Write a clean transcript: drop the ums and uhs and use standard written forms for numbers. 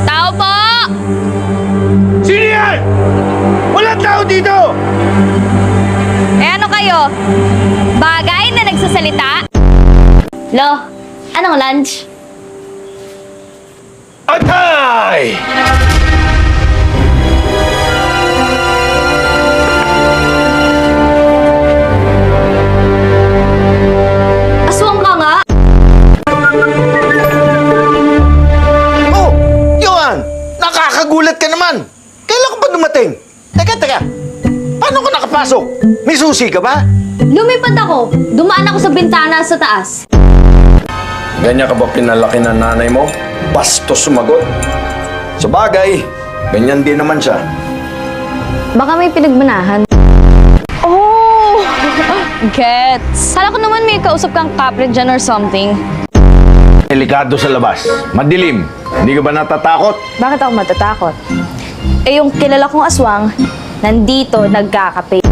Tao po! Sino yan? Walang tao dito! Eh ano kayo? Bagay na nagsasalita? Lo, anong lunch? Atay! Aswang ka nga! Oh, Johan! Nakakagulat ka naman! Kailan ka ba dumating? Teka. Paano ka nakapasok? May susi ka ba? Lumipad ako. Dumaan ako sa bintana sa taas. Ganyan ka ba pinalaki ng nanay mo? Bastos sumagot. Sa bagay, ganyan din naman siya. Baka may pinagmanahan. Oh! Gets. Kala ko naman may kausap kang kapre dyan or something. Delikado sa labas. Madilim. Hindi ka ba natatakot? Bakit ako matatakot? Eh yung kilala kong aswang, nandito nagkakape.